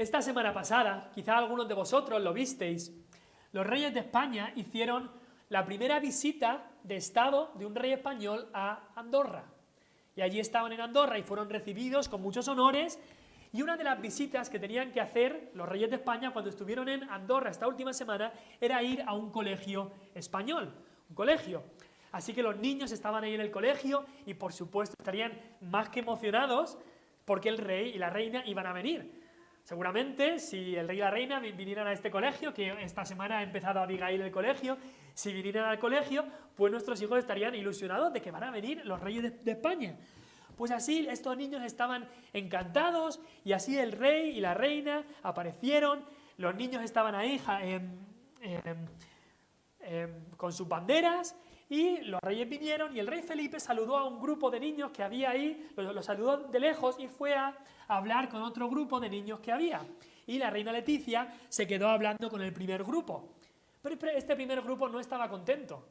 Esta semana pasada, quizá algunos de vosotros lo visteis, los reyes de España hicieron la primera visita de Estado de un rey español a Andorra. Y allí estaban en Andorra y fueron recibidos con muchos honores. Y una de las visitas que tenían que hacer los reyes de España cuando estuvieron en Andorra esta última semana era ir a un colegio español, un colegio. Así que los niños estaban ahí en el colegio y por supuesto estarían más que emocionados porque el rey y la reina iban a venir. Seguramente si el rey y la reina vinieran a este colegio, que esta semana ha empezado Abigail el colegio, si vinieran al colegio, pues nuestros hijos estarían ilusionados de que van a venir los reyes de España. Pues así estos niños estaban encantados y así el rey y la reina aparecieron, los niños estaban ahí con sus banderas y los reyes vinieron y el rey Felipe saludó a un grupo de niños que había ahí, los saludó de lejos y fue a hablar con otro grupo de niños que había. Y la reina Leticia se quedó hablando con el primer grupo. Pero este primer grupo no estaba contento.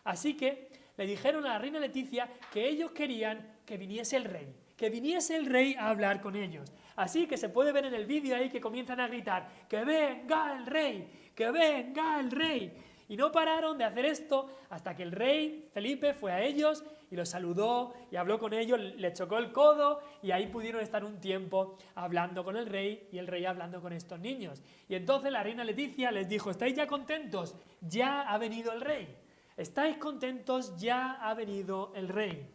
Así que le dijeron a la reina Leticia que ellos querían que viniese el rey a hablar con ellos. Así que se puede ver en el vídeo ahí que comienzan a gritar, ¡que venga el rey! ¡Que venga el rey! Y no pararon de hacer esto hasta que el rey Felipe fue a ellos y los saludó y habló con ellos, les chocó el codo y ahí pudieron estar un tiempo hablando con el rey y el rey hablando con estos niños. Y entonces la reina Leticia les dijo, ¿estáis ya contentos? Ya ha venido el rey. ¿Estáis contentos? Ya ha venido el rey.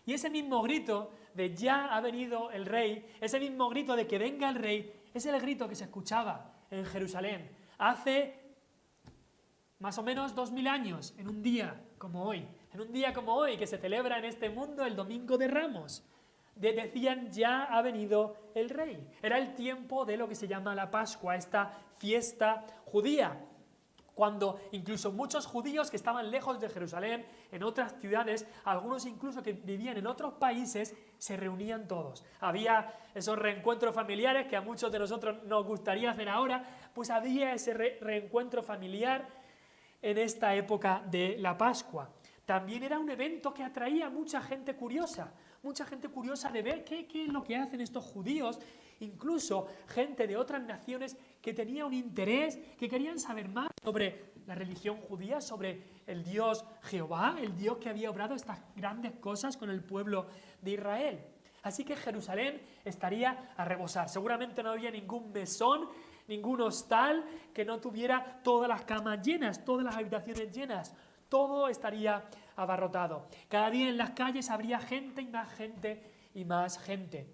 Y ese mismo grito de ya ha venido el rey, ese mismo grito de que venga el rey, es el grito que se escuchaba en Jerusalén hace más o menos 2000 años, en un día como hoy que se celebra en este mundo el Domingo de Ramos. Decían, ya ha venido el rey. Era el tiempo de lo que se llama la Pascua, esta fiesta judía, cuando incluso muchos judíos que estaban lejos de Jerusalén, en otras ciudades, algunos incluso que vivían en otros países, se reunían todos. Había esos reencuentros familiares que a muchos de nosotros nos gustaría hacer ahora, pues había ese reencuentro familiar en esta época de la Pascua. También era un evento que atraía a mucha gente curiosa de ver qué es lo que hacen estos judíos, incluso gente de otras naciones que tenía un interés, que querían saber más sobre la religión judía, sobre el Dios Jehová, el Dios que había obrado estas grandes cosas con el pueblo de Israel. Así que Jerusalén estaría a rebosar. Seguramente no había ningún mesón, ningún hostal que no tuviera todas las camas llenas, todas las habitaciones llenas. Todo estaría abarrotado. Cada día en las calles habría gente y más gente y más gente.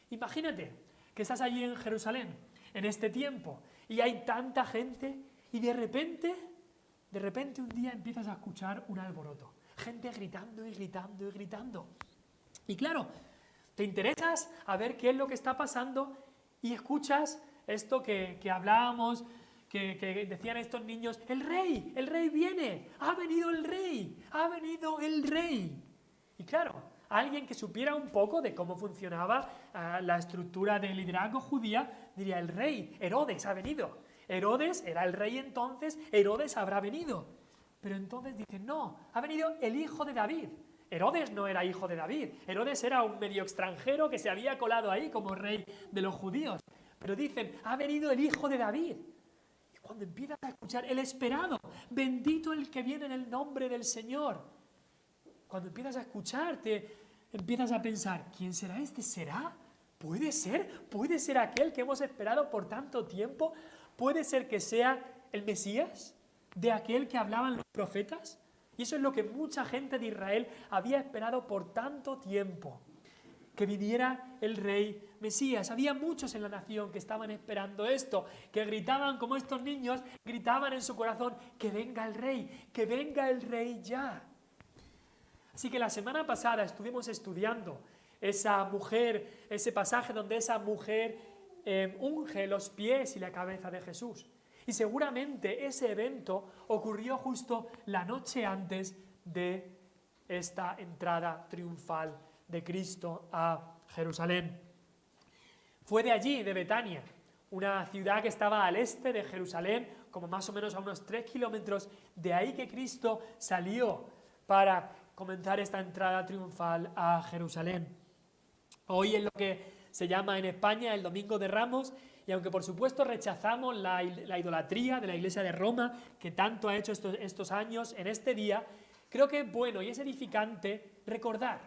Imagínate que estás allí en Jerusalén en este tiempo y hay tanta gente y de repente un día empiezas a escuchar un alboroto. Gente gritando y gritando y gritando. Y claro, te interesas a ver qué es lo que está pasando y escuchas esto que hablábamos, que decían estos niños, el rey viene, ha venido el rey. Y claro, alguien que supiera un poco de cómo funcionaba la estructura de liderazgo judía, diría, el rey, Herodes ha venido. Herodes era el rey entonces, Herodes habrá venido. Pero entonces dicen, no, ha venido el hijo de David. Herodes no era hijo de David, Herodes era un medio extranjero que se había colado ahí como rey de los judíos. Pero dicen, ha venido el hijo de David. Y cuando empiezas a escuchar el esperado, bendito el que viene en el nombre del Señor. Cuando empiezas a escucharte, empiezas a pensar, ¿quién será este? ¿Será? ¿Puede ser aquel que hemos esperado por tanto tiempo? ¿Puede ser que sea el Mesías? ¿De aquel que hablaban los profetas? Y eso es lo que mucha gente de Israel había esperado por tanto tiempo. Que viniera el rey Mesías. Había muchos en la nación que estaban esperando esto, que gritaban como estos niños, gritaban en su corazón, que venga el rey ya. Así que la semana pasada estuvimos estudiando esa mujer, ese pasaje donde esa mujer unge los pies y la cabeza de Jesús. Y seguramente ese evento ocurrió justo la noche antes de esta entrada triunfal de Cristo a Jerusalén. Fue de allí, de Betania, una ciudad que estaba al este de Jerusalén, como más o menos a unos 3 kilómetros, de ahí que Cristo salió para comenzar esta entrada triunfal a Jerusalén. Hoy en lo que se llama en España el Domingo de Ramos, y aunque por supuesto rechazamos la idolatría de la Iglesia de Roma, que tanto ha hecho estos años, en este día, creo que es bueno y es edificante recordar,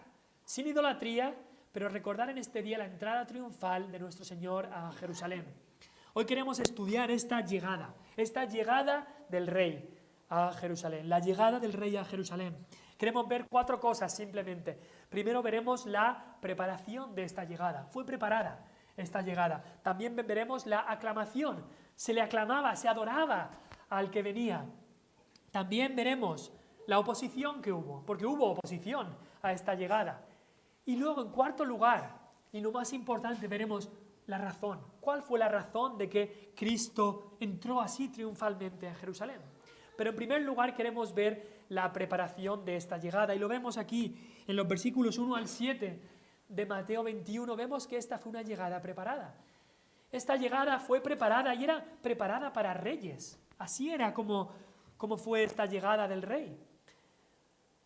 sin idolatría, pero recordar en este día la entrada triunfal de nuestro Señor a Jerusalén. Hoy queremos estudiar esta llegada del Rey a Jerusalén, la llegada del Rey a Jerusalén. Queremos ver 4 cosas simplemente. Primero veremos la preparación de esta llegada. Fue preparada esta llegada. También veremos la aclamación. Se le aclamaba, se adoraba al que venía. También veremos la oposición que hubo, porque hubo oposición a esta llegada. Y luego, en cuarto lugar, y lo más importante, veremos la razón. ¿Cuál fue la razón de que Cristo entró así triunfalmente a Jerusalén? Pero en primer lugar queremos ver la preparación de esta llegada, y lo vemos aquí en los versículos 1 al 7 de Mateo 21, vemos que esta fue una llegada preparada. Esta llegada fue preparada y era preparada para reyes. Así era como fue esta llegada del Rey.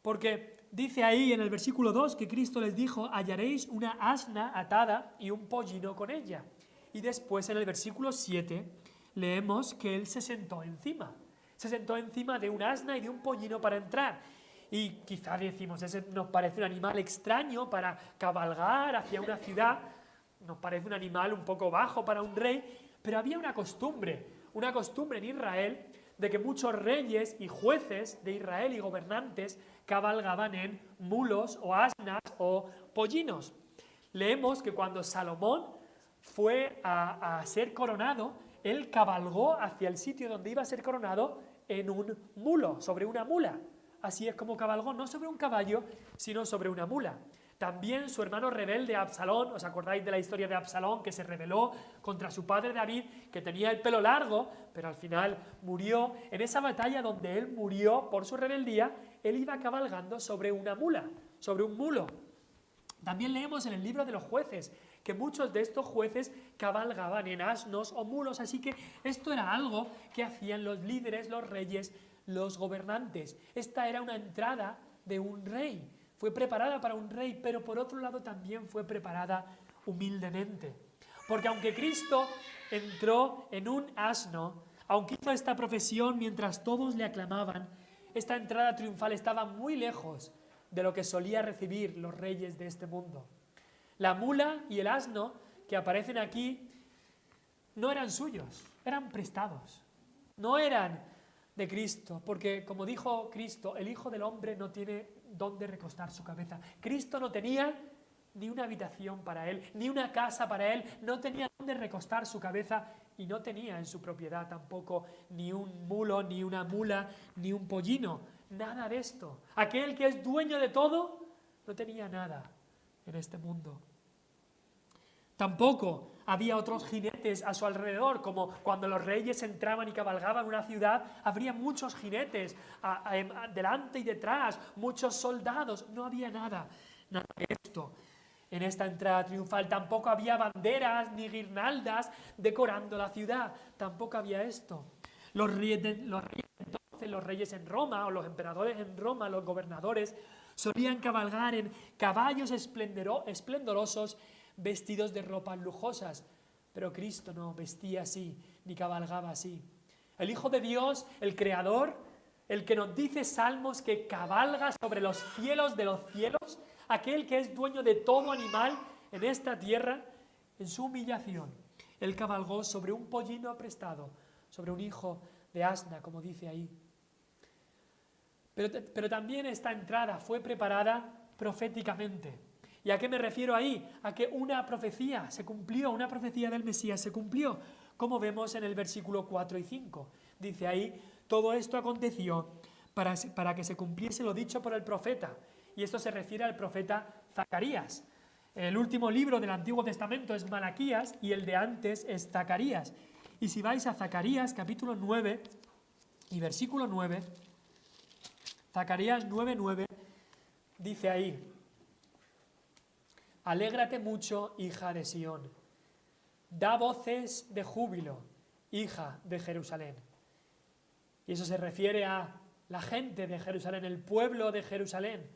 Porque dice ahí en el versículo 2 que Cristo les dijo: hallaréis una asna atada y un pollino con ella. Y después en el versículo 7 leemos que Él se sentó encima. Se sentó encima de un asna y de un pollino para entrar. Y quizá decimos, ese nos parece un animal extraño para cabalgar hacia una ciudad, nos parece un animal un poco bajo para un rey, pero había una costumbre en Israel de que muchos reyes y jueces de Israel y gobernantes cabalgaban en mulos o asnas o pollinos. Leemos que cuando Salomón fue a ser coronado, él cabalgó hacia el sitio donde iba a ser coronado en un mulo, sobre una mula. Así es como cabalgó, no sobre un caballo, sino sobre una mula. También su hermano rebelde Absalón, ¿os acordáis de la historia de Absalón, que se rebeló contra su padre David, que tenía el pelo largo, pero al final murió? En esa batalla donde él murió por su rebeldía, él iba cabalgando sobre una mula, sobre un mulo. También leemos en el libro de los jueces que muchos de estos jueces cabalgaban en asnos o mulos, así que esto era algo que hacían los líderes, los reyes, los gobernantes. Esta era una entrada de un rey. Fue preparada para un rey, pero por otro lado también fue preparada humildemente. Porque aunque Cristo entró en un asno, aunque hizo esta profesión mientras todos le aclamaban, esta entrada triunfal estaba muy lejos de lo que solía recibir los reyes de este mundo. La mula y el asno que aparecen aquí no eran suyos, eran prestados. No eran de Cristo, porque como dijo Cristo, el Hijo del Hombre no tiene dónde recostar su cabeza. Cristo no tenía ni una habitación para él, ni una casa para él, no tenía dónde recostar su cabeza y no tenía en su propiedad tampoco ni un mulo, ni una mula, ni un pollino, nada de esto. Aquel que es dueño de todo no tenía nada en este mundo. Tampoco había otros jinetes a su alrededor, como cuando los reyes entraban y cabalgaban una ciudad, habría muchos jinetes delante y detrás, muchos soldados. No había nada de esto en esta entrada triunfal. Tampoco había banderas ni guirnaldas decorando la ciudad. Tampoco había esto. Los reyes en Roma, o los emperadores en Roma, los gobernadores, solían cabalgar en caballos esplendorosos, vestidos de ropas lujosas, pero Cristo no vestía así, ni cabalgaba así. El Hijo de Dios, el Creador, el que nos dice Salmos que cabalga sobre los cielos de los cielos, aquel que es dueño de todo animal en esta tierra, en su humillación, él cabalgó sobre un pollino prestado, sobre un hijo de asna, como dice ahí. Pero también esta entrada fue preparada proféticamente. ¿Y a qué me refiero ahí? A que una profecía se cumplió, una profecía del Mesías se cumplió, como vemos en el versículo 4 y 5. Dice ahí: todo esto aconteció para que se cumpliese lo dicho por el profeta. Y esto se refiere al profeta Zacarías. El último libro del Antiguo Testamento es Malaquías y el de antes es Zacarías. Y si vais a Zacarías capítulo 9 y versículo 9, Zacarías 9:9, dice ahí: alégrate mucho, hija de Sión, da voces de júbilo, hija de Jerusalén. Y eso se refiere a la gente de Jerusalén, el pueblo de Jerusalén.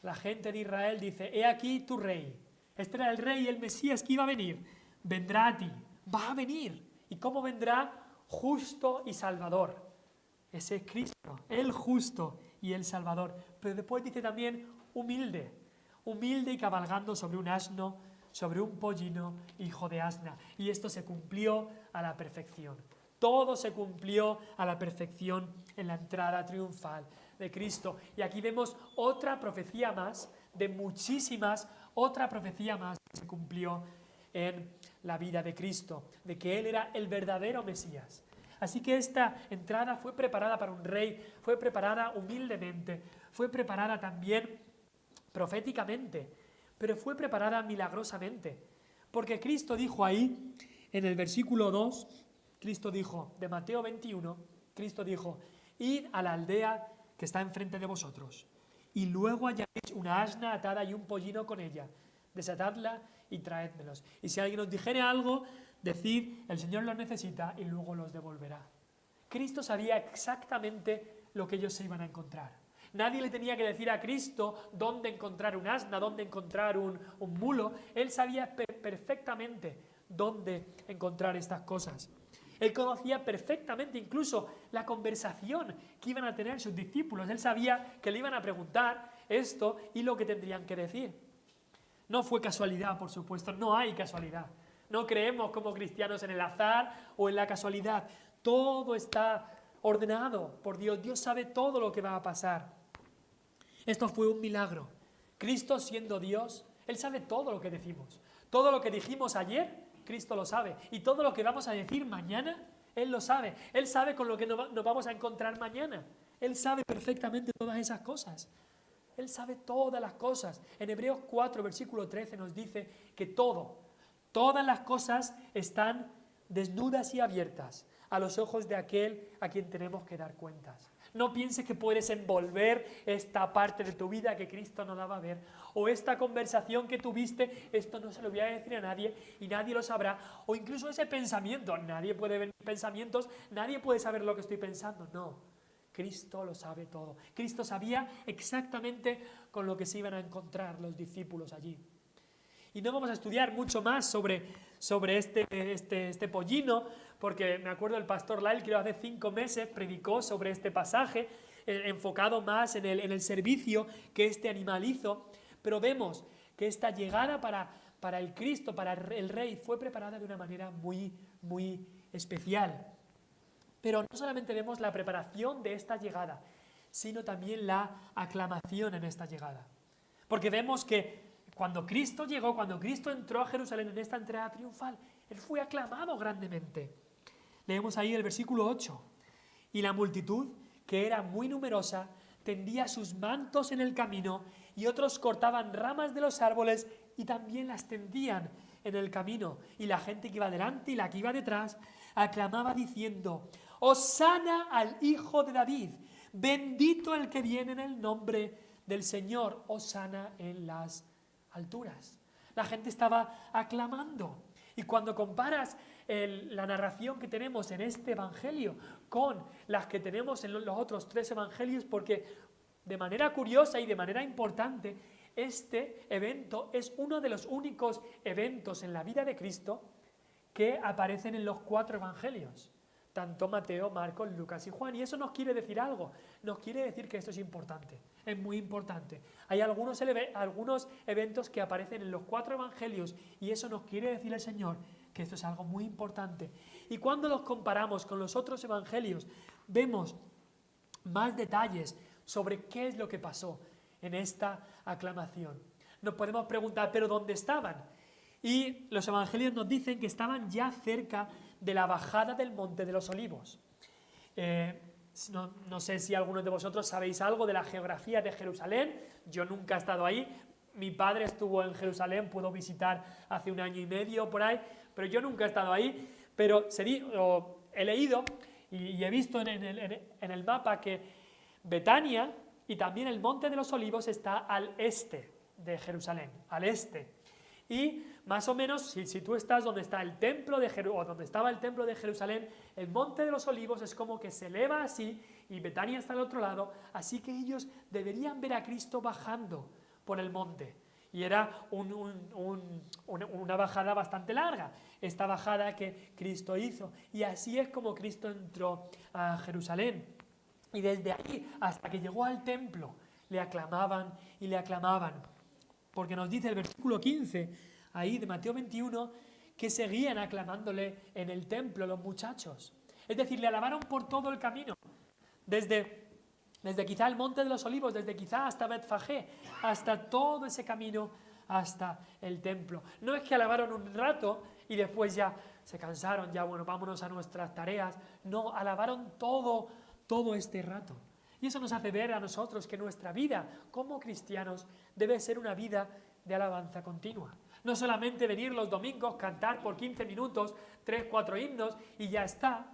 La gente de Israel dice: he aquí tu rey, Este era el rey, el Mesías que iba a venir. Vendrá a ti, va a venir. ¿Y cómo vendrá? Justo y salvador. Ese es Cristo, el justo y el salvador. Pero después dice también humilde. Humilde y cabalgando sobre un asno, sobre un pollino, hijo de asna. Y esto se cumplió a la perfección. Todo se cumplió a la perfección en la entrada triunfal de Cristo. Y aquí vemos otra profecía más, de muchísimas, otra profecía más que se cumplió en la vida de Cristo, de que Él era el verdadero Mesías. Así que esta entrada fue preparada para un rey, fue preparada humildemente, fue preparada también proféticamente, pero fue preparada milagrosamente. Porque Cristo dijo ahí, en el versículo 2, Cristo dijo, de Mateo 21, Cristo dijo, id a la aldea que está enfrente de vosotros, y luego hallaréis una asna atada y un pollino con ella, desatadla y traédmelos. Y si alguien os dijere algo, decid, el Señor los necesita, y luego los devolverá. Cristo sabía exactamente lo que ellos se iban a encontrar. Nadie le tenía que decir a Cristo dónde encontrar un asna, dónde encontrar un mulo. Él sabía perfectamente dónde encontrar estas cosas. Él conocía perfectamente incluso la conversación que iban a tener sus discípulos. Él sabía que le iban a preguntar esto y lo que tendrían que decir. No fue casualidad, por supuesto, no hay casualidad. No creemos como cristianos en el azar o en la casualidad. Todo está ordenado por Dios. Dios sabe todo lo que va a pasar. Esto fue un milagro. Cristo siendo Dios, Él sabe todo lo que decimos. Todo lo que dijimos ayer, Cristo lo sabe. Y todo lo que vamos a decir mañana, Él lo sabe. Él sabe con lo que nos vamos a encontrar mañana. Él sabe perfectamente todas esas cosas. Él sabe todas las cosas. En Hebreos 4, versículo 13 nos dice que todas las cosas están desnudas y abiertas a los ojos de aquel a quien tenemos que dar cuentas. No pienses que puedes envolver esta parte de tu vida que Cristo no daba a ver, o esta conversación que tuviste, esto no se lo voy a decir a nadie y nadie lo sabrá, o incluso ese pensamiento, nadie puede ver mis pensamientos, nadie puede saber lo que estoy pensando. No, Cristo lo sabe todo. Cristo sabía exactamente con lo que se iban a encontrar los discípulos allí. Y no vamos a estudiar mucho más sobre este pollino, porque me acuerdo el pastor Lyle que hace 5 meses predicó sobre este pasaje, enfocado más en el servicio que este animal hizo, pero vemos que esta llegada para el Cristo, para el Rey, fue preparada de una manera muy, muy especial. Pero no solamente vemos la preparación de esta llegada, sino también la aclamación en esta llegada. Porque vemos que cuando Cristo llegó, cuando Cristo entró a Jerusalén en esta entrada triunfal, Él fue aclamado grandemente. Leemos ahí el versículo 8. Y la multitud, que era muy numerosa, tendía sus mantos en el camino, y otros cortaban ramas de los árboles y también las tendían en el camino. Y la gente que iba delante y la que iba detrás aclamaba diciendo: Hosana al Hijo de David, bendito el que viene en el nombre del Señor, hosana en las alturas. La gente estaba aclamando. Y cuando comparas la narración que tenemos en este evangelio con las que tenemos en los otros 3 evangelios, porque de manera curiosa y de manera importante, este evento es uno de los únicos eventos en la vida de Cristo que aparecen en los 4 evangelios, tanto Mateo, Marcos, Lucas y Juan. Y eso nos quiere decir algo, nos quiere decir que esto es importante, es muy importante. Hay algunos eventos que aparecen en los 4 evangelios y eso nos quiere decir el Señor que esto es algo muy importante. Y cuando los comparamos con los otros evangelios, vemos más detalles sobre qué es lo que pasó en esta aclamación. Nos podemos preguntar, ¿pero dónde estaban? Y los evangelios nos dicen que estaban ya cerca de la bajada del Monte de los Olivos. No sé si algunos de vosotros sabéis algo de la geografía de Jerusalén. Yo nunca he estado ahí. Mi padre estuvo en Jerusalén, pudo visitar hace 1 año y medio por ahí, pero yo nunca he estado ahí. Pero he leído y he visto en el mapa que Betania y también el Monte de los Olivos está al este de Jerusalén, al este. Y más o menos, si tú estás donde está el templo o donde estaba el templo de Jerusalén, el Monte de los Olivos es como que se eleva así y Betania está al otro lado, así que ellos deberían ver a Cristo bajando por el monte. Y era una bajada bastante larga, esta bajada que Cristo hizo. Y así es como Cristo entró a Jerusalén. Y desde ahí hasta que llegó al templo, le aclamaban y le aclamaban. Porque nos dice el versículo 15, ahí de Mateo 21, que seguían aclamándole en el templo los muchachos. Es decir, le alabaron por todo el camino. Desde quizá el Monte de los Olivos, desde quizá hasta Betfagé, hasta todo ese camino, hasta el templo. No es que alabaron un rato y después ya se cansaron, ya bueno, vámonos a nuestras tareas. No, alabaron todo este rato. Y eso nos hace ver a nosotros que nuestra vida como cristianos debe ser una vida de alabanza continua. No solamente venir los domingos, cantar por 15 minutos, 3, 4 himnos y ya está,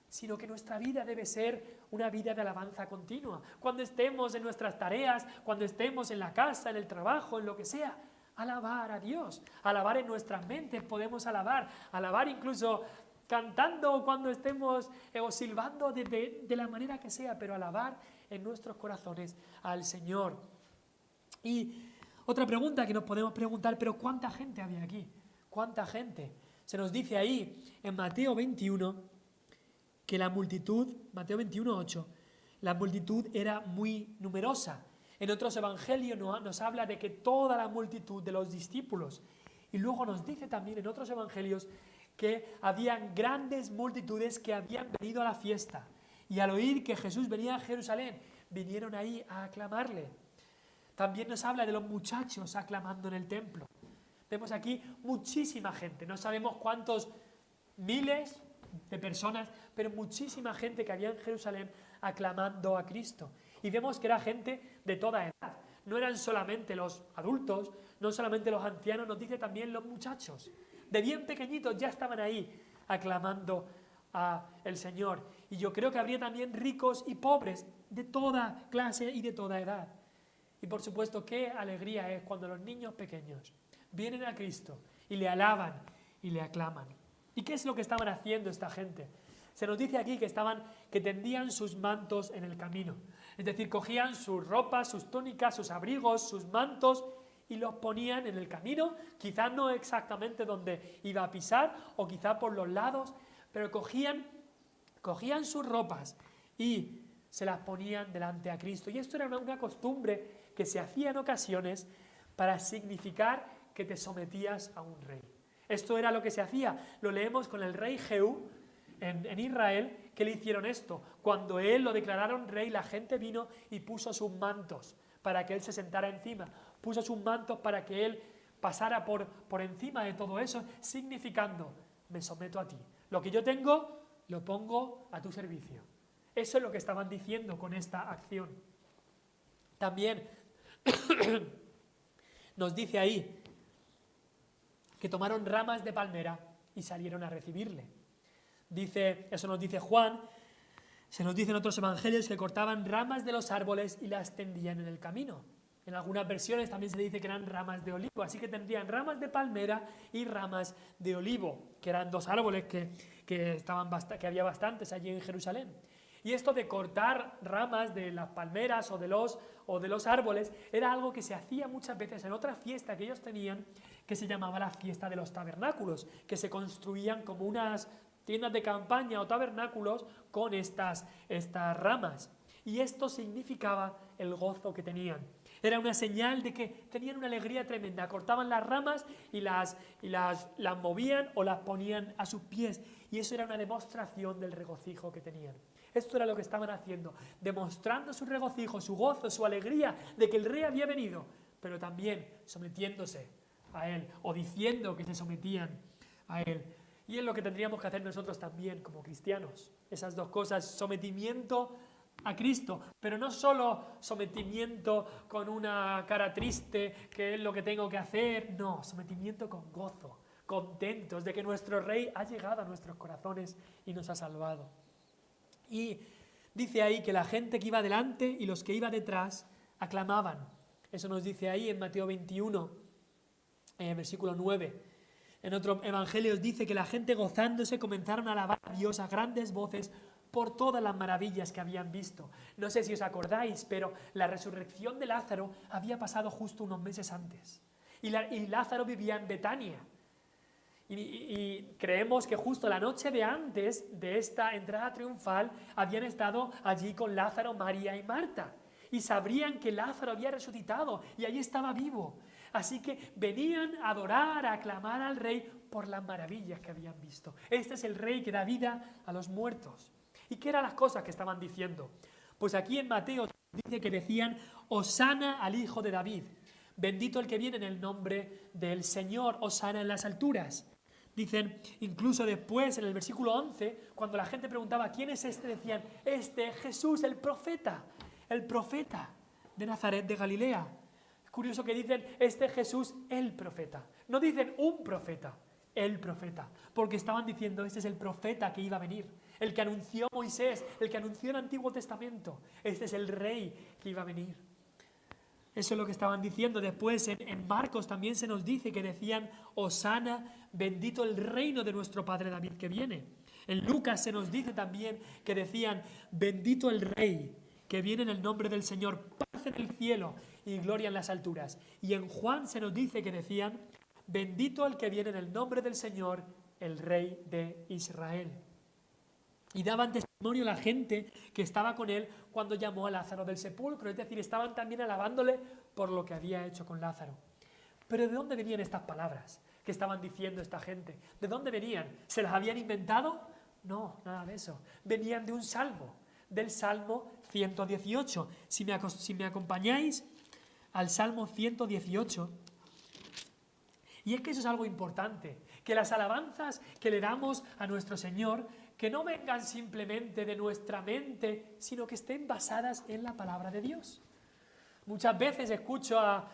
sino que nuestra vida debe ser una vida de alabanza continua. Cuando estemos en nuestras tareas, cuando estemos en la casa, en el trabajo, en lo que sea, alabar a Dios, alabar en nuestras mentes, podemos alabar incluso cantando cuando estemos o silbando de la manera que sea, pero alabar en nuestros corazones al Señor. Y otra pregunta que nos podemos preguntar, pero ¿cuánta gente había aquí? ¿Cuánta gente? Se nos dice ahí en Mateo 21 que la multitud, Mateo 21:8, la multitud era muy numerosa. En otros evangelios nos habla de que toda la multitud de los discípulos. Y luego nos dice también en otros evangelios que habían grandes multitudes que habían venido a la fiesta. Y al oír que Jesús venía a Jerusalén, vinieron ahí a aclamarle. También nos habla de los muchachos aclamando en el templo. Vemos aquí muchísima gente, no sabemos cuántos miles de personas, pero muchísima gente que había en Jerusalén aclamando a Cristo. Y vemos que era gente de toda edad. No eran solamente los adultos, no solamente los ancianos, nos dice también los muchachos. De bien pequeñitos ya estaban ahí aclamando al Señor. Y yo creo que habría también ricos y pobres de toda clase y de toda edad. Y por supuesto, qué alegría es cuando los niños pequeños vienen a Cristo y le alaban y le aclaman. ¿Y qué es lo que estaban haciendo esta gente? Se nos dice aquí que tendían sus mantos en el camino. Es decir, cogían sus ropas, sus túnicas, sus abrigos, sus mantos y los ponían en el camino, quizás no exactamente donde iba a pisar o quizá por los lados, pero cogían sus ropas y se las ponían delante a Cristo. Y esto era una costumbre que se hacía en ocasiones para significar que te sometías a un rey. Esto era lo que se hacía. Lo leemos con el rey Jehú en Israel, que le hicieron esto. Cuando él lo declararon rey, la gente vino y puso sus mantos para que él se sentara encima. Puso sus mantos para que él pasara por encima de todo eso, significando, me someto a ti. Lo que yo tengo, lo pongo a tu servicio. Eso es lo que estaban diciendo con esta acción. También nos dice ahí que tomaron ramas de palmera y salieron a recibirle. Eso nos dice Juan, se nos dice en otros evangelios que cortaban ramas de los árboles y las tendían en el camino. En algunas versiones también se dice que eran ramas de olivo, así que tendrían ramas de palmera y ramas de olivo, que eran dos árboles que había bastantes allí en Jerusalén. Y esto de cortar ramas de las palmeras o de los árboles era algo que se hacía muchas veces en otra fiesta que ellos tenían, que se llamaba la fiesta de los tabernáculos, que se construían como unas tiendas de campaña o tabernáculos con estas ramas. Y esto significaba el gozo que tenían. Era una señal de que tenían una alegría tremenda. Cortaban las ramas y las movían o las ponían a sus pies. Y eso era una demostración del regocijo que tenían. Esto era lo que estaban haciendo, demostrando su regocijo, su gozo, su alegría de que el rey había venido, pero también sometiéndose a él o diciendo que se sometían a él. Y es lo que tendríamos que hacer nosotros también como cristianos. Esas dos cosas, sometimiento a Cristo, pero no solo sometimiento con una cara triste, que es lo que tengo que hacer, no, sometimiento con gozo, contentos de que nuestro Rey ha llegado a nuestros corazones y nos ha salvado. Y dice ahí que la gente que iba delante y los que iban detrás aclamaban. Eso nos dice ahí en Mateo 21, versículo 9. En otro evangelio dice que la gente gozándose comenzaron a alabar a Dios a grandes voces por todas las maravillas que habían visto. No sé si os acordáis, pero la resurrección de Lázaro había pasado justo unos meses antes. y Lázaro vivía en Betania. Y creemos que justo la noche de antes de esta entrada triunfal habían estado allí con Lázaro, María y Marta. Y sabrían que Lázaro había resucitado y allí estaba vivo. Así que venían a adorar, a aclamar al rey por las maravillas que habían visto. Este es el rey que da vida a los muertos. ¿Y qué eran las cosas que estaban diciendo? Pues aquí en Mateo dice que decían: Hosana al hijo de David. Bendito el que viene en el nombre del Señor, Hosana en las alturas. Dicen, incluso después, en el versículo 11, cuando la gente preguntaba ¿quién es este?, decían: este es Jesús, el profeta de Nazaret de Galilea. Es curioso que dicen, este es Jesús, el profeta. No dicen un profeta, el profeta, porque estaban diciendo, este es el profeta que iba a venir, el que anunció Moisés, el que anunció el Antiguo Testamento. Este es el rey que iba a venir. Eso es lo que estaban diciendo. Después en Marcos también se nos dice que decían: Hosana, bendito el reino de nuestro padre David que viene. En Lucas se nos dice también que decían: bendito el rey que viene en el nombre del Señor, paz en el cielo y gloria en las alturas. Y en Juan se nos dice que decían: bendito el que viene en el nombre del Señor, el rey de Israel. Y daban testimonio a la gente que estaba con él cuando llamó a Lázaro del sepulcro. Es decir, estaban también alabándole por lo que había hecho con Lázaro. Pero ¿de dónde venían estas palabras que estaban diciendo esta gente? ¿De dónde venían? ¿Se las habían inventado? No, nada de eso. Venían de un salmo, del Salmo 118. Si me acompañáis al Salmo 118... Y es que eso es algo importante, que las alabanzas que le damos a nuestro Señor, que no vengan simplemente de nuestra mente, sino que estén basadas en la palabra de Dios. Muchas veces escucho a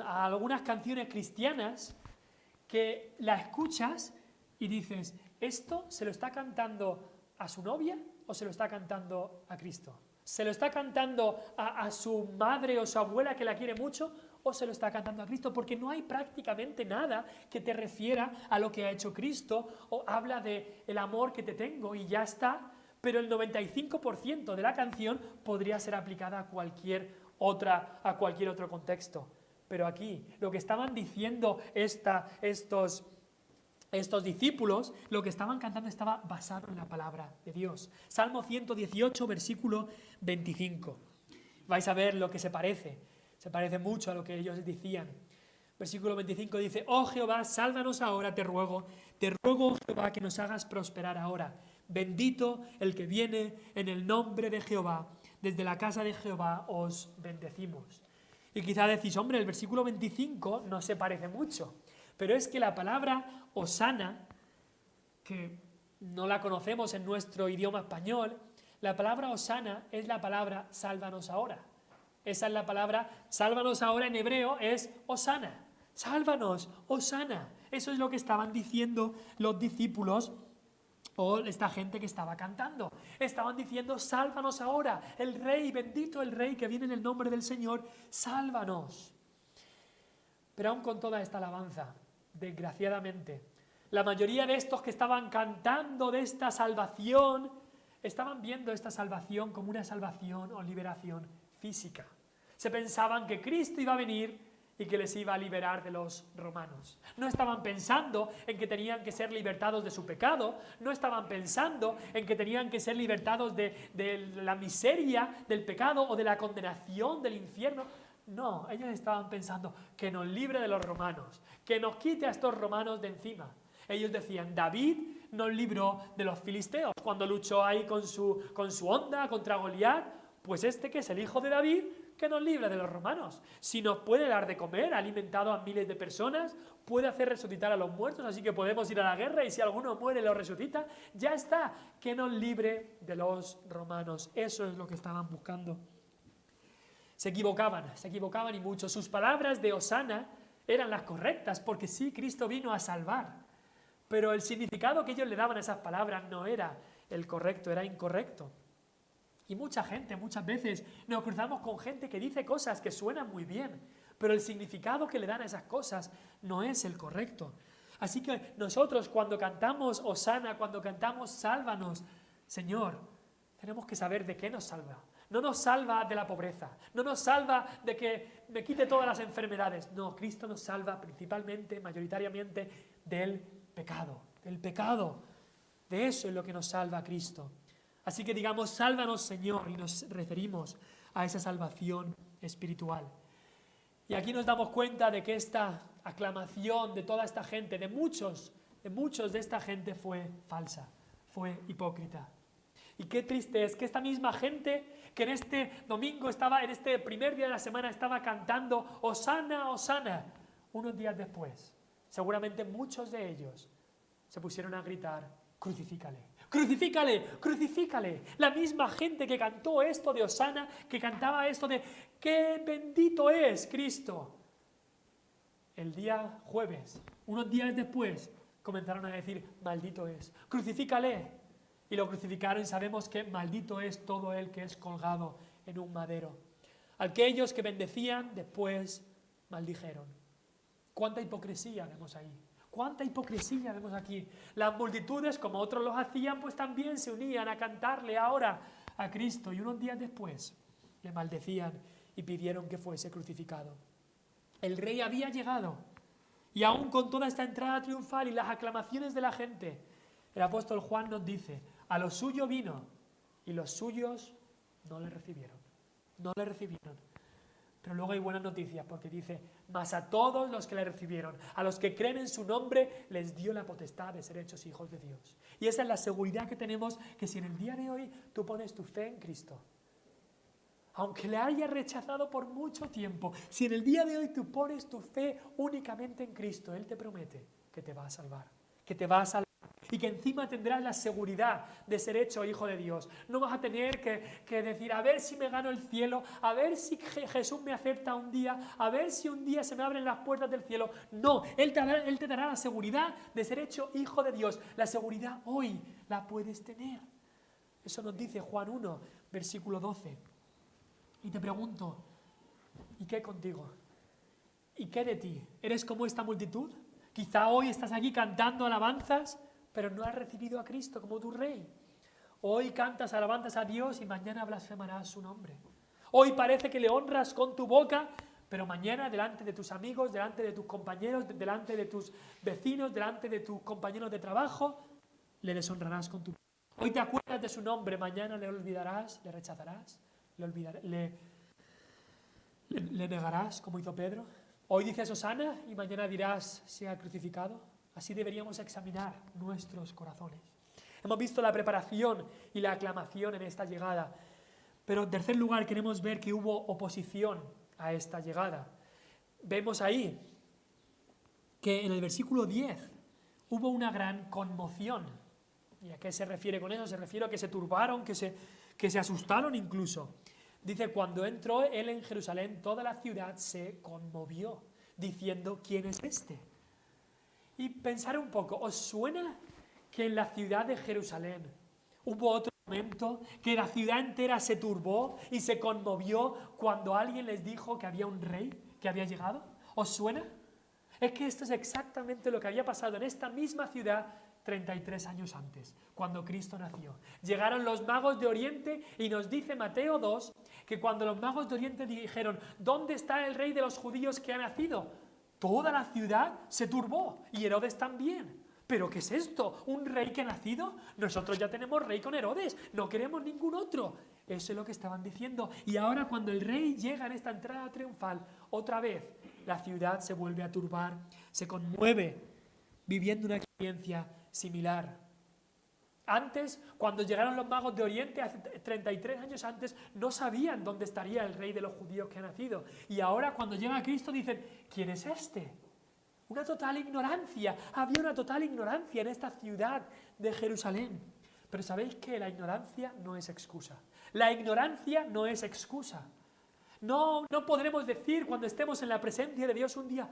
algunas canciones cristianas que la escuchas y dices, ¿esto se lo está cantando a su novia o se lo está cantando a Cristo? ¿Se lo está cantando a su madre o su abuela que la quiere mucho o se lo está cantando a Cristo? Porque no hay prácticamente nada que te refiera a lo que ha hecho Cristo o habla de el amor que te tengo y ya está, pero el 95% de la canción podría ser aplicada a cualquier otro contexto. Pero aquí, lo que estaban diciendo estos discípulos, lo que estaban cantando estaba basado en la palabra de Dios. Salmo 118, versículo 25. Vais a ver lo que se parece. Se parece mucho a lo que ellos decían. Versículo 25 dice: Oh Jehová, sálvanos ahora, te ruego, oh Jehová, que nos hagas prosperar ahora. Bendito el que viene en el nombre de Jehová. Desde la casa de Jehová os bendecimos. Y quizá decís, hombre, el versículo 25 no se parece mucho. Pero es que la palabra Hosana, que no la conocemos en nuestro idioma español, la palabra Hosana es la palabra sálvanos ahora. Esa es la palabra, sálvanos ahora en hebreo es Hosana. Sálvanos, Hosana. Eso es lo que estaban diciendo los discípulos o esta gente que estaba cantando. Estaban diciendo, sálvanos ahora, el rey, bendito el rey que viene en el nombre del Señor, sálvanos. Pero aún con toda esta alabanza, desgraciadamente, la mayoría de estos que estaban cantando de esta salvación, estaban viendo esta salvación como una salvación o liberación física. Se pensaban que Cristo iba a venir y que les iba a liberar de los romanos. No estaban pensando en que tenían que ser libertados de su pecado, no estaban pensando en que tenían que ser libertados de la miseria del pecado o de la condenación del infierno. No, ellos estaban pensando que nos libre de los romanos, que nos quite a estos romanos de encima. Ellos decían, David nos libró de los filisteos cuando luchó ahí con su onda contra Goliat. Pues este que es el hijo de David, que nos libre de los romanos. Si nos puede dar de comer, ha alimentado a miles de personas, puede hacer resucitar a los muertos, así que podemos ir a la guerra y si alguno muere lo resucita, ya está, que nos libre de los romanos. Eso es lo que estaban buscando. Se equivocaban y mucho. Sus palabras de Hosana eran las correctas, porque sí, Cristo vino a salvar. Pero el significado que ellos le daban a esas palabras no era el correcto, era incorrecto. Y mucha gente, muchas veces nos cruzamos con gente que dice cosas que suenan muy bien, pero el significado que le dan a esas cosas no es el correcto. Así que nosotros cuando cantamos Hosana, cuando cantamos Sálvanos, Señor, tenemos que saber de qué nos salva. no nos salva de la pobreza, no nos salva de que me quite todas las enfermedades. No, Cristo nos salva principalmente, mayoritariamente, del pecado. Del pecado. De eso es lo que nos salva a Cristo. Así que digamos, sálvanos Señor, y nos referimos a esa salvación espiritual. Y aquí nos damos cuenta de que esta aclamación de toda esta gente, de muchos de esta gente fue falsa, fue hipócrita. Y qué triste es que esta misma gente que en este domingo estaba, en este primer día de la semana, estaba cantando Hosana, Hosana, unos días después, seguramente muchos de ellos se pusieron a gritar, crucifícale, crucifícale, crucifícale. La misma gente que cantó esto de Hosana, que cantaba esto de qué bendito es Cristo. El día jueves, unos días después, comenzaron a decir, maldito es, crucifícale. Y lo crucificaron y sabemos que maldito es todo el que es colgado en un madero. Aquellos que bendecían, después maldijeron. ¿Cuánta hipocresía vemos ahí? ¿Cuánta hipocresía vemos aquí? Las multitudes, como otros los hacían, pues también se unían a cantarle ahora a Cristo. Y unos días después le maldecían y pidieron que fuese crucificado. El rey había llegado. Y aún con toda esta entrada triunfal y las aclamaciones de la gente, el apóstol Juan nos dice, a lo suyo vino y los suyos no le recibieron. No le recibieron. Pero luego hay buenas noticias porque dice, mas a todos los que le recibieron, a los que creen en su nombre, les dio la potestad de ser hechos hijos de Dios. Y esa es la seguridad que tenemos, que si en el día de hoy tú pones tu fe en Cristo, aunque le hayas rechazado por mucho tiempo, si en el día de hoy tú pones tu fe únicamente en Cristo, Él te promete que te va a salvar, que te va a salvar. Y que encima tendrás la seguridad de ser hecho hijo de Dios. No vas a tener que decir, a ver si me gano el cielo, a ver si Jesús me acepta un día, a ver si un día se me abren las puertas del cielo. No, Él te dará la seguridad de ser hecho hijo de Dios. La seguridad hoy la puedes tener. Eso nos dice Juan 1, versículo 12. Y te pregunto, ¿y qué contigo? ¿Y qué de ti? ¿Eres como esta multitud? Quizá hoy estás aquí cantando alabanzas, pero no has recibido a Cristo como tu Rey. Hoy cantas alabanzas a Dios y mañana blasfemarás su nombre. Hoy parece que le honras con tu boca, pero mañana delante de tus amigos, delante de tus compañeros, delante de tus vecinos, delante de tus compañeros de trabajo, le deshonrarás con tu boca. Hoy te acuerdas de su nombre, mañana le olvidarás, le rechazarás, le negarás como hizo Pedro. Hoy dices Hosana y mañana dirás sea crucificado. Así deberíamos examinar nuestros corazones. Hemos visto la preparación y la aclamación en esta llegada. Pero en tercer lugar queremos ver que hubo oposición a esta llegada. Vemos ahí que en el versículo 10 hubo una gran conmoción. ¿Y a qué se refiere con eso? Se refiere a que se turbaron, que se asustaron incluso. Dice, cuando entró él en Jerusalén, toda la ciudad se conmovió, diciendo, ¿quién es este? Y pensar un poco, ¿os suena que en la ciudad de Jerusalén hubo otro momento que la ciudad entera se turbó y se conmovió cuando alguien les dijo que había un rey que había llegado? ¿Os suena? Es que esto es exactamente lo que había pasado en esta misma ciudad 33 años antes, cuando Cristo nació. Llegaron los magos de Oriente y nos dice Mateo 2 que cuando los magos de Oriente dijeron, ¿dónde está el rey de los judíos que ha nacido? Toda la ciudad se turbó y Herodes también. ¿Pero qué es esto? ¿Un rey que ha nacido? Nosotros ya tenemos rey con Herodes, no queremos ningún otro. Eso es lo que estaban diciendo. Y ahora cuando el rey llega en esta entrada triunfal, otra vez la ciudad se vuelve a turbar, se conmueve, viviendo una experiencia similar. Antes, cuando llegaron los magos de Oriente, hace 33 años antes, no sabían dónde estaría el rey de los judíos que ha nacido. Y ahora, cuando llega Cristo, dicen, ¿quién es este? Una total ignorancia. Había una total ignorancia en esta ciudad de Jerusalén. Pero ¿sabéis qué? La ignorancia no es excusa. La ignorancia no es excusa. No podremos decir cuando estemos en la presencia de Dios un día,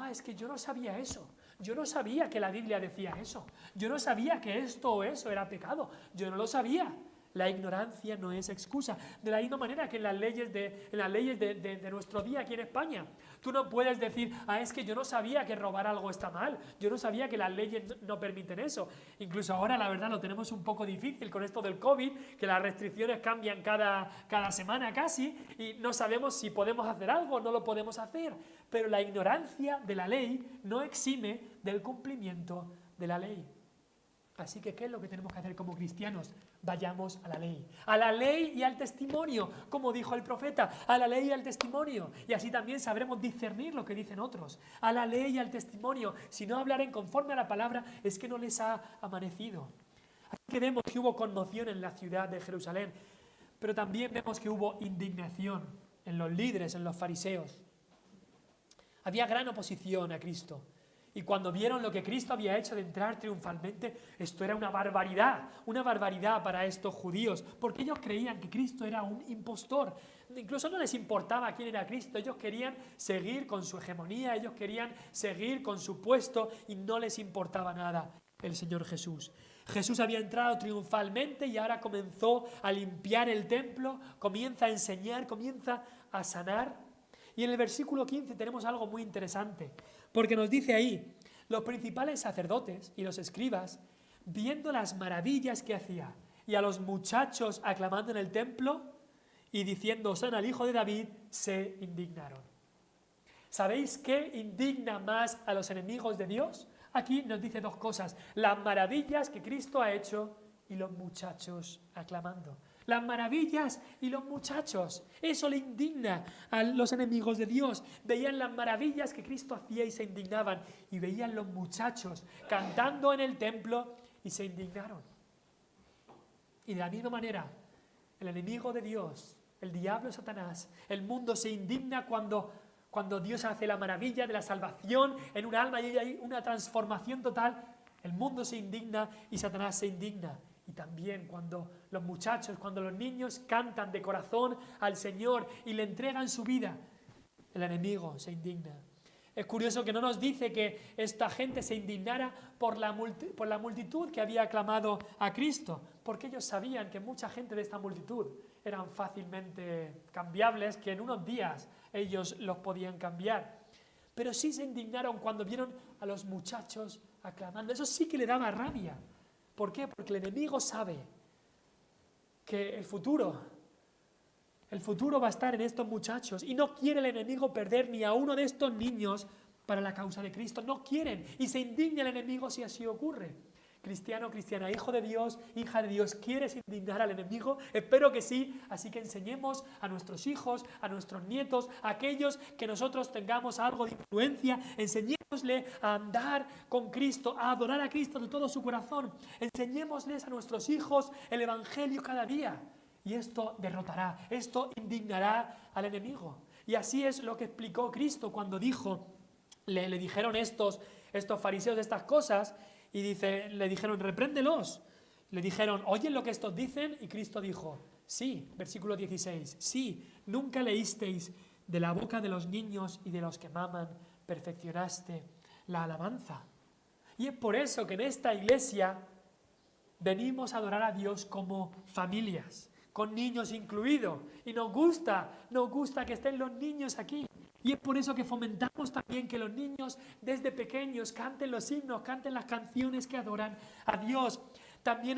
es que yo no sabía eso, yo no sabía que la Biblia decía eso, yo no sabía que esto o eso era pecado, yo no lo sabía. La ignorancia no es excusa. De la misma manera que en las leyes de nuestro día aquí en España. Tú no puedes decir, es que yo no sabía que robar algo está mal. Yo no sabía que las leyes no permiten eso. Incluso ahora, la verdad, lo tenemos un poco difícil con esto del COVID, que las restricciones cambian cada semana casi, y no sabemos si podemos hacer algo o no lo podemos hacer. Pero la ignorancia de la ley no exime del cumplimiento de la ley. Así que, ¿qué es lo que tenemos que hacer como cristianos? Vayamos a la ley y al testimonio, como dijo el profeta, a la ley y al testimonio, y así también sabremos discernir lo que dicen otros, a la ley y al testimonio. Si no hablaren conforme a la palabra, es que no les ha amanecido. Así que vemos que hubo conmoción en la ciudad de Jerusalén, pero también vemos que hubo indignación en los líderes, en los fariseos. Había gran oposición a Cristo. Y cuando vieron lo que Cristo había hecho de entrar triunfalmente, esto era una barbaridad para estos judíos, porque ellos creían que Cristo era un impostor. Incluso no les importaba quién era Cristo, ellos querían seguir con su hegemonía, ellos querían seguir con su puesto y no les importaba nada el Señor Jesús. Jesús había entrado triunfalmente y ahora comenzó a limpiar el templo, comienza a enseñar, comienza a sanar. Y en el versículo 15 tenemos algo muy interesante, porque nos dice ahí, los principales sacerdotes y los escribas, viendo las maravillas que hacía y a los muchachos aclamando en el templo y diciendo Hosana al Hijo de David, se indignaron. ¿Sabéis qué indigna más a los enemigos de Dios? Aquí nos dice dos cosas, las maravillas que Cristo ha hecho y los muchachos aclamando. Las maravillas y los muchachos, eso le indigna a los enemigos de Dios. Veían las maravillas que Cristo hacía y se indignaban, y veían los muchachos cantando en el templo y se indignaron. Y de la misma manera, el enemigo de Dios, el diablo, Satanás, el mundo se indigna cuando Dios hace la maravilla de la salvación en un alma y hay una transformación total. El mundo se indigna y Satanás se indigna. Y también cuando los muchachos, cuando los niños cantan de corazón al Señor y le entregan su vida, el enemigo se indigna. Es curioso que no nos dice que esta gente se indignara por la multitud que había aclamado a Cristo, porque ellos sabían que mucha gente de esta multitud eran fácilmente cambiables, que en unos días ellos los podían cambiar. Pero sí se indignaron cuando vieron a los muchachos aclamando. Eso sí que le daba rabia. ¿Por qué? Porque el enemigo sabe que el futuro va a estar en estos muchachos y no quiere el enemigo perder ni a uno de estos niños para la causa de Cristo. No quieren y se indigna el enemigo si así ocurre. Cristiano, cristiana, hijo de Dios, hija de Dios, ¿quieres indignar al enemigo? Espero que sí, así que enseñemos a nuestros hijos, a nuestros nietos, a aquellos que nosotros tengamos algo de influencia, enseñémosle a andar con Cristo, a adorar a Cristo de todo su corazón, enseñémosles a nuestros hijos el Evangelio cada día. Y esto derrotará, esto indignará al enemigo. Y así es lo que explicó Cristo cuando dijo, le dijeron estos fariseos estas cosas, y le dijeron, repréndelos. Le dijeron, ¿oyen lo que estos dicen? Y Cristo dijo, sí, versículo 16, sí, nunca leísteis de la boca de los niños y de los que maman, perfeccionaste la alabanza. Y es por eso que en esta iglesia venimos a adorar a Dios como familias, con niños incluidos. Y nos gusta que estén los niños aquí. Y es por eso que fomentamos también que los niños desde pequeños canten los himnos, canten las canciones que adoran a Dios. También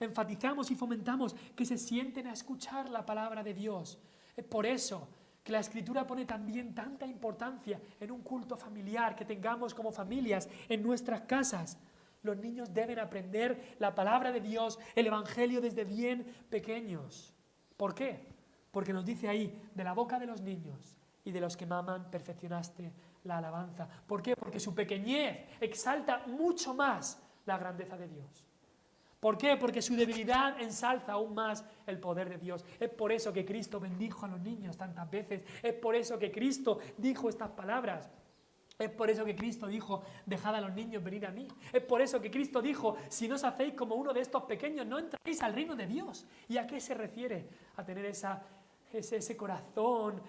enfatizamos y fomentamos que se sienten a escuchar la palabra de Dios. Es por eso que la Escritura pone también tanta importancia en un culto familiar que tengamos como familias en nuestras casas. Los niños deben aprender la palabra de Dios, el Evangelio desde bien pequeños. ¿Por qué? Porque nos dice ahí, de la boca de los niños y de los que maman, perfeccionaste la alabanza. ¿Por qué? Porque su pequeñez exalta mucho más la grandeza de Dios. ¿Por qué? Porque su debilidad ensalza aún más el poder de Dios. Es por eso que Cristo bendijo a los niños tantas veces. Es por eso que Cristo dijo estas palabras. Es por eso que Cristo dijo, dejad a los niños venir a mí. Es por eso que Cristo dijo, si no os hacéis como uno de estos pequeños, no entráis al reino de Dios. ¿Y a qué se refiere? A tener esa ese corazón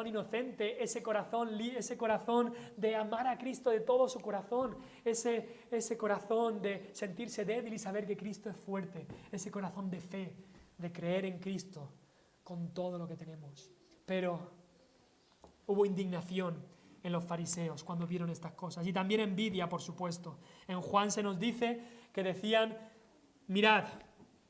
inocente, ese corazón de amar a Cristo de todo su corazón, ese corazón de sentirse débil y saber que Cristo es fuerte, ese corazón de fe, de creer en Cristo con todo lo que tenemos. Pero hubo indignación en los fariseos cuando vieron estas cosas, y también envidia, por supuesto. En Juan se nos dice que decían: mirad,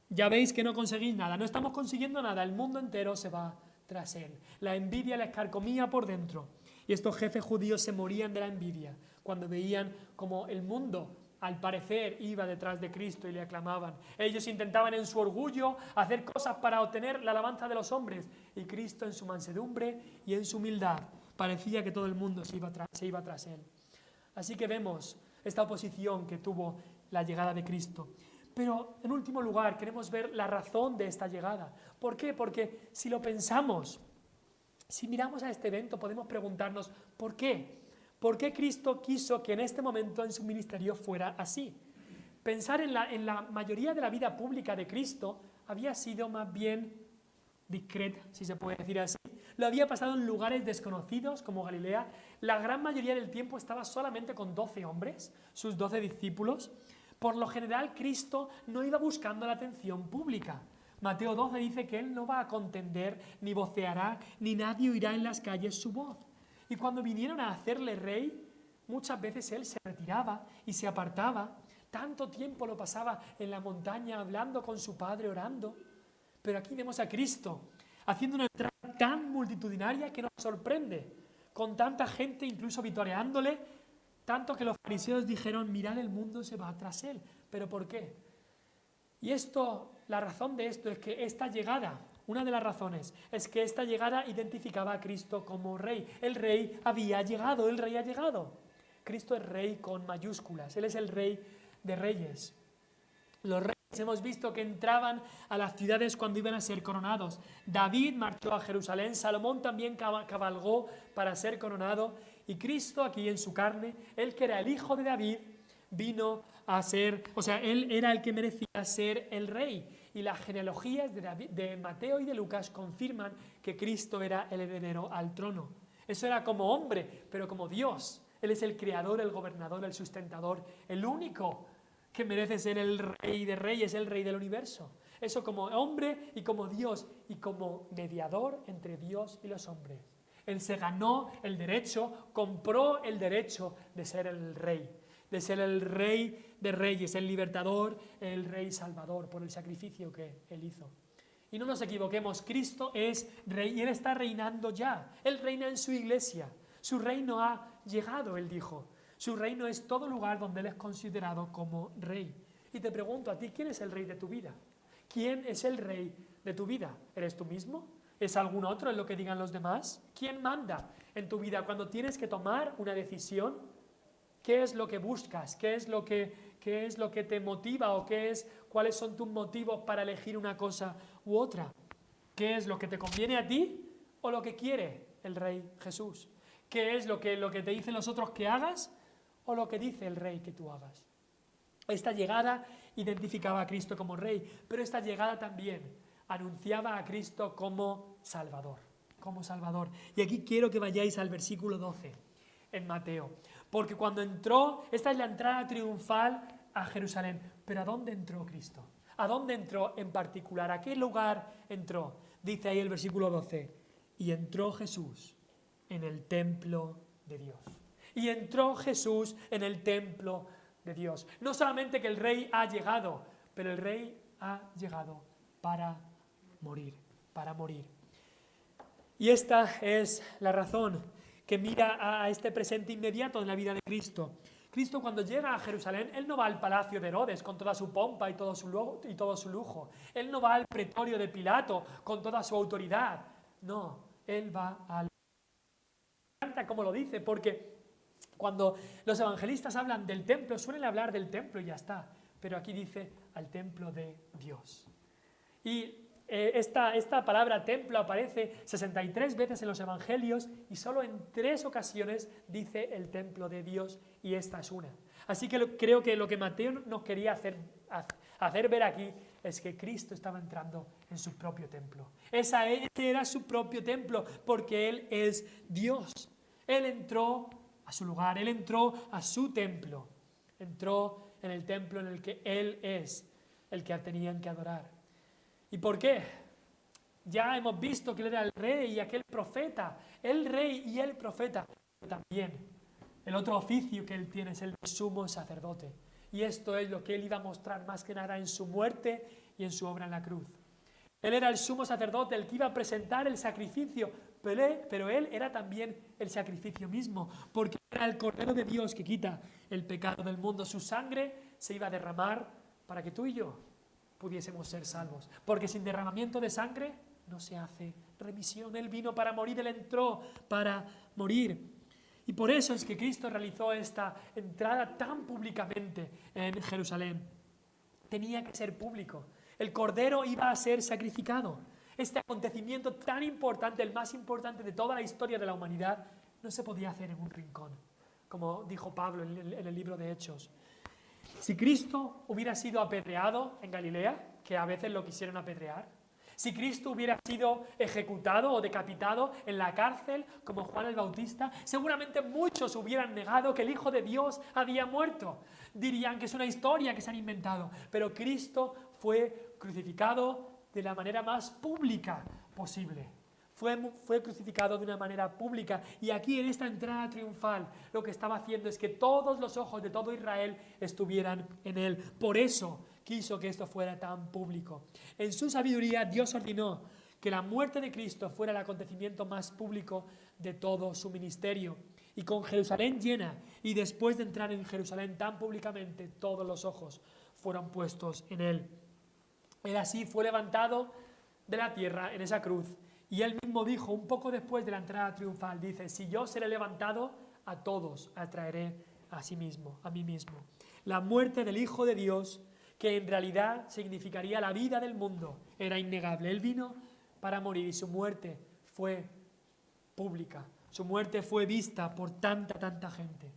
ya veis que no conseguís nada, no estamos consiguiendo nada, el mundo entero se va tras él. La envidia les carcomía por dentro, y estos jefes judíos se morían de la envidia cuando veían como el mundo, al parecer, iba detrás de Cristo y le aclamaban. Ellos intentaban en su orgullo hacer cosas para obtener la alabanza de los hombres, y Cristo en su mansedumbre y en su humildad parecía que todo el mundo se iba tras él. Así que vemos esta oposición que tuvo la llegada de Cristo. Pero, en último lugar, queremos ver la razón de esta llegada. ¿Por qué? Porque si lo pensamos, si miramos a este evento, podemos preguntarnos ¿por qué? ¿Por qué Cristo quiso que en este momento en su ministerio fuera así? Pensar en la mayoría de la vida pública de Cristo había sido más bien discreta, si se puede decir así. Lo había pasado en lugares desconocidos como Galilea. La gran mayoría del tiempo estaba solamente con 12 hombres, sus 12 discípulos. Por lo general, Cristo no iba buscando la atención pública. Mateo 12 dice que Él no va a contender, ni voceará, ni nadie oirá en las calles su voz. Y cuando vinieron a hacerle rey, muchas veces Él se retiraba y se apartaba. Tanto tiempo lo pasaba en la montaña hablando con su Padre, orando. Pero aquí vemos a Cristo haciendo una entrada tan multitudinaria que nos sorprende, con tanta gente incluso vitoreándole, tanto que los fariseos dijeron: mirad, el mundo se va tras él. ¿Pero por qué? Y la razón de esto es que esta llegada, una de las razones, es que esta llegada identificaba a Cristo como rey. El rey había llegado, el rey ha llegado. Cristo es rey con mayúsculas, Él es el rey de reyes. Los reyes hemos visto que entraban a las ciudades cuando iban a ser coronados. David marchó a Jerusalén, Salomón también cabalgó para ser coronado, y Cristo aquí en su carne, Él que era el hijo de David, vino a ser, Él era el que merecía ser el rey. Y las genealogías de Mateo y de Lucas confirman que Cristo era el heredero al trono. Eso era como hombre, pero como Dios. Él es el creador, el gobernador, el sustentador, el único que merece ser el rey de reyes, el rey del universo. Eso como hombre y como Dios y como mediador entre Dios y los hombres. Él se ganó el derecho, compró el derecho de ser el rey de reyes, el libertador, el rey salvador, por el sacrificio que Él hizo. Y no nos equivoquemos, Cristo es rey y Él está reinando ya. Él reina en su iglesia. Su reino ha llegado, Él dijo. Su reino es todo lugar donde Él es considerado como rey. Y te pregunto a ti, ¿quién es el rey de tu vida? ¿Quién es el rey de tu vida? ¿Eres tú mismo? ¿Es algún otro en lo que digan los demás? ¿Quién manda en tu vida cuando tienes que tomar una decisión? ¿Qué es lo que buscas? ¿Qué es lo que te motiva? ¿O cuáles son tus motivos para elegir una cosa u otra? ¿Qué es lo que te conviene a ti o lo que quiere el Rey Jesús? ¿Qué es lo que te dicen los otros que hagas o lo que dice el Rey que tú hagas? Esta llegada identificaba a Cristo como Rey, pero esta llegada también anunciaba a Cristo como Salvador. Como Salvador. Y aquí quiero que vayáis al versículo 12 en Mateo. Porque cuando entró, esta es la entrada triunfal a Jerusalén. Pero ¿a dónde entró Cristo? ¿A dónde entró en particular? ¿A qué lugar entró? Dice ahí el versículo 12. Y entró Jesús en el templo de Dios. Y entró Jesús en el templo de Dios. No solamente que el Rey ha llegado, pero el Rey ha llegado para morir. Para morir. Y esta es la razón que mira a este presente inmediato en la vida de Cristo. Cristo cuando llega a Jerusalén, Él no va al palacio de Herodes con toda su pompa y todo su lujo. Él no va al pretorio de Pilato con toda su autoridad. No, Él va al... Me encanta cómo lo dice, porque cuando los evangelistas hablan del templo, suelen hablar del templo y ya está. Pero aquí dice al templo de Dios. Y esta palabra templo aparece 63 veces en los evangelios y solo en 3 ocasiones dice el templo de Dios, y esta es una. Así que creo que lo que Mateo nos quería hacer ver aquí es que Cristo estaba entrando en su propio templo. Ese era su propio templo, porque Él es Dios. Él entró a su lugar, Él entró a su templo. Entró en el templo en el que Él es el que tenían que adorar. ¿Y por qué? Ya hemos visto que Él era el rey y aquel profeta. El rey y el profeta. Pero también el otro oficio que Él tiene es el de sumo sacerdote. Y esto es lo que Él iba a mostrar más que nada en su muerte y en su obra en la cruz. Él era el sumo sacerdote, el que iba a presentar el sacrificio, pero Él era también el sacrificio mismo, porque era el Cordero de Dios que quita el pecado del mundo. Su sangre se iba a derramar para que tú y yo pudiésemos ser salvos, porque sin derramamiento de sangre no se hace remisión. Él vino para morir, Él entró para morir. Y por eso es que Cristo realizó esta entrada tan públicamente en Jerusalén. Tenía que ser público. El Cordero iba a ser sacrificado. Este acontecimiento tan importante, el más importante de toda la historia de la humanidad, no se podía hacer en un rincón, como dijo Pablo en el libro de Hechos. Si Cristo hubiera sido apedreado en Galilea, que a veces lo quisieron apedrear, si Cristo hubiera sido ejecutado o decapitado en la cárcel como Juan el Bautista, seguramente muchos hubieran negado que el Hijo de Dios había muerto. Dirían que es una historia que se han inventado. Pero Cristo fue crucificado de la manera más pública posible. Fue crucificado de una manera pública. Y aquí en esta entrada triunfal lo que estaba haciendo es que todos los ojos de todo Israel estuvieran en Él. Por eso quiso que esto fuera tan público. En su sabiduría Dios ordenó que la muerte de Cristo fuera el acontecimiento más público de todo su ministerio. Y con Jerusalén llena, y después de entrar en Jerusalén tan públicamente, todos los ojos fueron puestos en Él. Él así fue levantado de la tierra en esa cruz. Y Él mismo dijo, un poco después de la entrada triunfal, dice, si yo seré levantado, a todos atraeré a sí mismo, a mí mismo. La muerte del Hijo de Dios, que en realidad significaría la vida del mundo, era innegable. Él vino para morir y su muerte fue pública. Su muerte fue vista por tanta gente.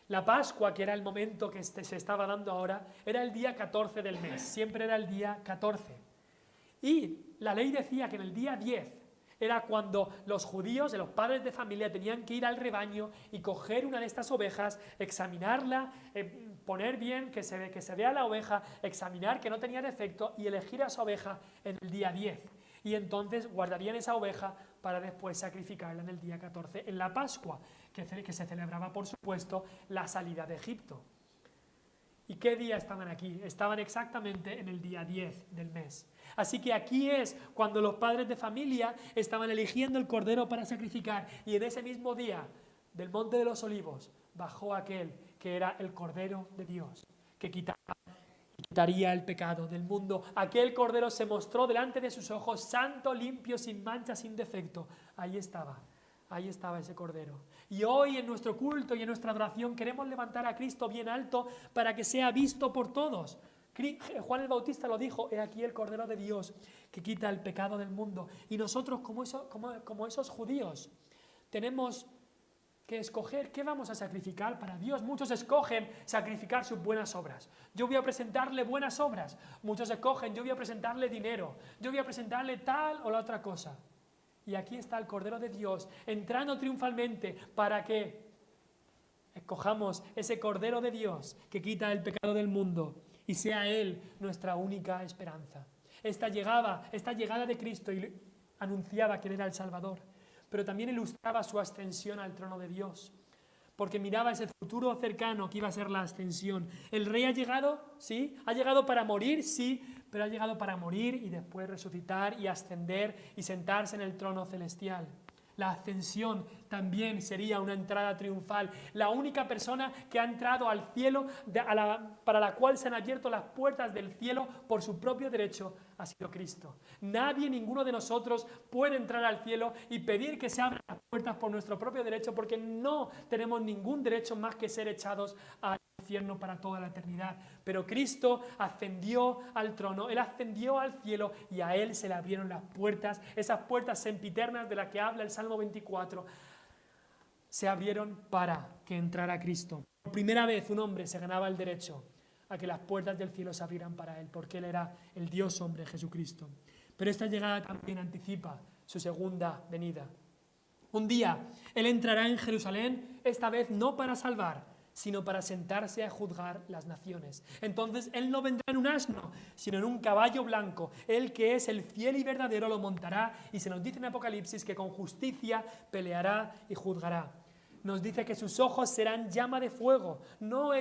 La Pascua, que era el momento que se estaba dando ahora, era el día 14 del mes. Siempre era el día 14. Y la ley decía que en el día 10 era cuando los judíos, los padres de familia, tenían que ir al rebaño y coger una de estas ovejas, examinarla, poner bien, que se vea la oveja, examinar que no tenía defecto y elegir a esa oveja en el día 10. Y entonces guardarían esa oveja para después sacrificarla en el día 14, en la Pascua, que se celebraba, por supuesto, la salida de Egipto. ¿Y qué día estaban aquí? Estaban exactamente en el día 10 del mes. Así que aquí es cuando los padres de familia estaban eligiendo el cordero para sacrificar. Y en ese mismo día, del Monte de los Olivos, bajó aquel que era el Cordero de Dios, que quitaría el pecado del mundo. Aquel cordero se mostró delante de sus ojos, santo, limpio, sin mancha, sin defecto. Ahí estaba ese cordero. Y hoy en nuestro culto y en nuestra adoración queremos levantar a Cristo bien alto para que sea visto por todos. Juan el Bautista lo dijo, he aquí el Cordero de Dios que quita el pecado del mundo. Y nosotros como esos judíos tenemos que escoger qué vamos a sacrificar para Dios. Muchos escogen sacrificar sus buenas obras. Yo voy a presentarle buenas obras. Muchos escogen, yo voy a presentarle dinero. Yo voy a presentarle tal o la otra cosa. Y aquí está el Cordero de Dios entrando triunfalmente para que escojamos ese Cordero de Dios que quita el pecado del mundo y sea Él nuestra única esperanza. Esta llegada de Cristo anunciaba que Él era el Salvador, pero también ilustraba su ascensión al trono de Dios, porque miraba ese futuro cercano que iba a ser la ascensión. El Rey ha llegado, sí, ha llegado para morir, sí, pero ha llegado para morir y después resucitar y ascender y sentarse en el trono celestial. La ascensión también sería una entrada triunfal. La única persona que ha entrado al cielo, para la cual se han abierto las puertas del cielo por su propio derecho, ha sido Cristo. Nadie, ninguno de nosotros puede entrar al cielo y pedir que se abran las puertas por nuestro propio derecho, porque no tenemos ningún derecho más que ser echados al infierno para toda la eternidad. Pero Cristo ascendió al trono, Él ascendió al cielo y a Él se le abrieron las puertas, esas puertas sempiternas de las que habla el Salmo 24, se abrieron para que entrara Cristo. Por primera vez un hombre se ganaba el derecho a que las puertas del cielo se abrieran para él, porque él era el Dios hombre, Jesucristo. Pero esta llegada también anticipa su segunda venida. Un día él entrará en Jerusalén, esta vez no para salvar, sino para sentarse a juzgar las naciones. Entonces él no vendrá en un asno, sino en un caballo blanco. Él, que es el fiel y verdadero, lo montará, y se nos dice en Apocalipsis que con justicia peleará y juzgará. Nos dice que sus ojos serán llama de fuego. No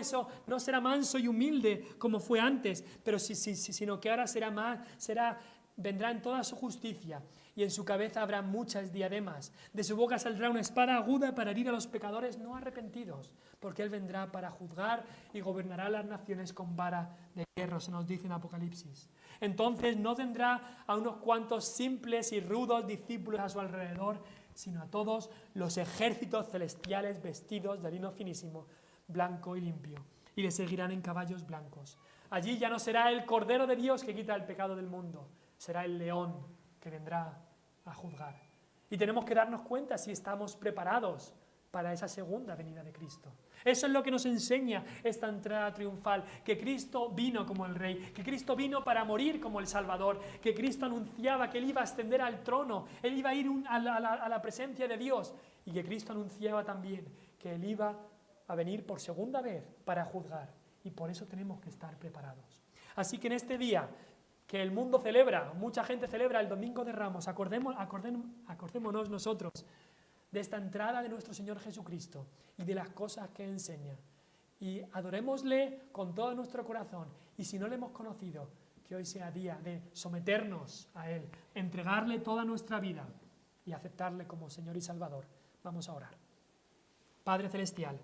será manso y humilde como fue antes, pero sino que ahora vendrá en toda su justicia, y en su cabeza habrá muchas diademas. De su boca saldrá una espada aguda para herir a los pecadores no arrepentidos, porque él vendrá para juzgar y gobernará las naciones con vara de hierro, se nos dice en Apocalipsis. Entonces no tendrá a unos cuantos simples y rudos discípulos a su alrededor, sino a todos los ejércitos celestiales vestidos de lino finísimo, blanco y limpio, y le seguirán en caballos blancos. Allí ya no será el Cordero de Dios que quita el pecado del mundo, será el león que vendrá a juzgar. Y tenemos que darnos cuenta si estamos preparados para esa segunda venida de Cristo. Eso es lo que nos enseña esta entrada triunfal, que Cristo vino como el Rey, que Cristo vino para morir como el Salvador, que Cristo anunciaba que Él iba a ascender al trono, Él iba a ir a la presencia de Dios, y que Cristo anunciaba también que Él iba a venir por segunda vez para juzgar, y por eso tenemos que estar preparados. Así que en este día que el mundo celebra, mucha gente celebra el Domingo de Ramos, acordémonos nosotros de esta entrada de nuestro Señor Jesucristo y de las cosas que enseña. Y adorémosle con todo nuestro corazón. Y si no le hemos conocido, que hoy sea día de someternos a Él, entregarle toda nuestra vida y aceptarle como Señor y Salvador. Vamos a orar. Padre Celestial,